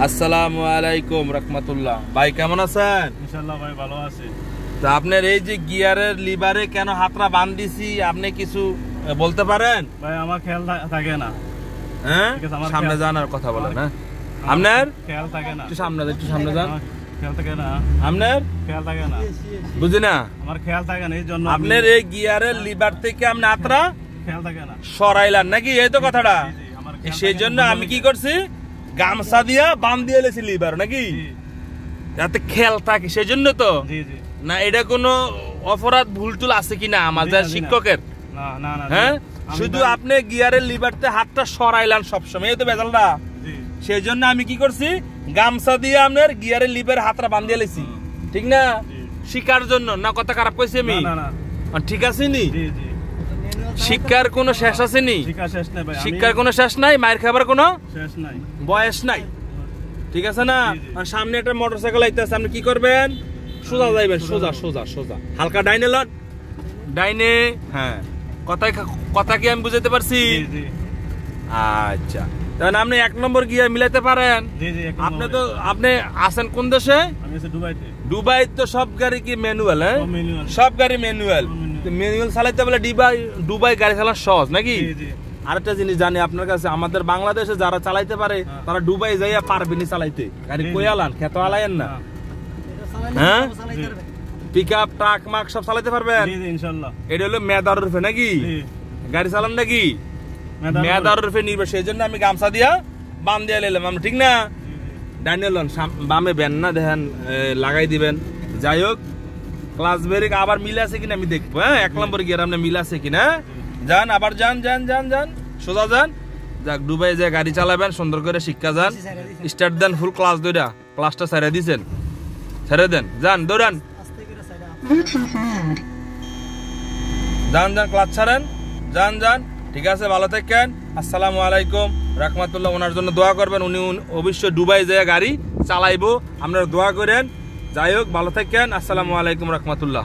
আসসালামু আলাইকুম রাহমাতুল্লাহ। ভাই কেমন আছেন? ইনশাআল্লাহ ভাই ভালো আছি। তো আপনার এই যে গিয়ারের লিভারে কেন হাতটা বাঁধিছি আপনি কিছু বলতে পারেন? ভাই আমার খেয়াল থাকে না। হ্যাঁ, সামনে যান আর কথা বলেন। হ্যাঁ, আপনার খেয়াল থাকে না। একটু সামনে যান। খেয়াল থাকে না। আপনার খেয়াল থাকে না। বুঝি না, আমার খেয়াল থাকে না, এই জন্য আপনার এই গিয়ারের লিভার থেকে আপনি হাতটা খেয়াল থাকে না সরাইলেন নাকি? এই তো কথাটা। সেই জন্য আমি কি করছি, গামছা দিয়া বাঁধ দিয়ে এলেছি লিভার নাকি, যাতে খেয়াল থাকে। সেই জন্য তো না, এটা কোনো অপরাধ ভুল টুল আছে কিনা আমাদের শিক্ষকের? হ্যাঁ, শুধু আপনি গিয়ারের লিভারতে হাতটা সরাইলেন সবসময়, এই তো বেজালটা। সেই জন্য আমি কি করছি, গামছা দিয়ে আপনার গিয়ারের লিভার হাতটা বাঁধ দিয়ে এলেছি, ঠিক না? শিকার জন্য না? কথা খারাপ কইছি আমি? ঠিক আছে নি? শিক্ষার কোনো শেষ আছে নি? শিক্ষার কোনো শেষ নাই, মায়ের খাবার কোনো বয়স নাই, ঠিক আছে না? আর সামনে একটা মোটরসাইকেল আইতেছে, আপনি কি করবেন? সোজা যাইবেন, সোজা সোজা সোজা, হালকা ডাইনে লন, ডাইনে। হ্যাঁ, কথা কি আমি বুঝাতে পারছি? আচ্ছা, তাহলে আপনি 1 নম্বর গিয়ার মিলাইতে পারেন? আপনি তো আপনি আছেন কোন দেশে? দুবাই। তো সব গাড়ি কি ম্যানুয়াল? হ্যাঁ, সব গাড়ি ম্যানুয়াল। ম্যানুয়াল চালাইতে বলে দুবাই গাড়ি চালানো সহজ নাকি? আরেকটা জিনিস জানি আপনার কাছে, আমাদের বাংলাদেশে যারা চালাইতে পারে তারা দুবাই যাইয়া পারবেনি চালাইতে গাড়ি। কইয়ালান খেত আলাইয়েন না। হ্যাঁ, পিকআপ ট্রাক মাক সব চালাইতে পারবেন ইনশাআল্লাহ। এটা হলো মেদার রূপে নাকি গাড়ি চালান নাকি? মেদার রূপে নির্ভর। সেই জন্য আমি গামছা দিয়া বান দিয়া লাইলাম, আমরা ঠিক না? ডাইনে লন, বামে বেন না দেখেন লাগাই দিবেন। যাই হোক, ক্লাস ব্রেক আবার মিল আছে কিনা আমি দেখবো। হ্যাঁ, 1 নম্বর গিয়ার আপনার মিল আছে কিনা। যান, আবার যান যান যান যান, সোজা যান। যাক, দুবাই যে গাড়ি চালাবেন সুন্দর করে শিক্ষা যান। স্টার্ট দেন, ফুল ক্লাস দুইটা, ক্লাসটা ছেড়ে দিছেন, ছেড়ে দেন, যান দৌড়ান, যান যান, ক্লাস ছাড়েন, যান যান। ঠিক আছে, ভালো থাকেন। আসসালামু আলাইকুম রাহমাতুল্লাহ। ওনার জন্য দোয়া করবেন, উনি অবশ্যই দুবাই যে গাড়ি চালাইবো, আপনারা দোয়া করেন। যাই হোক, ভালো থাকেন। আসসালামু আলাইকুম রাহমাতুল্লাহ।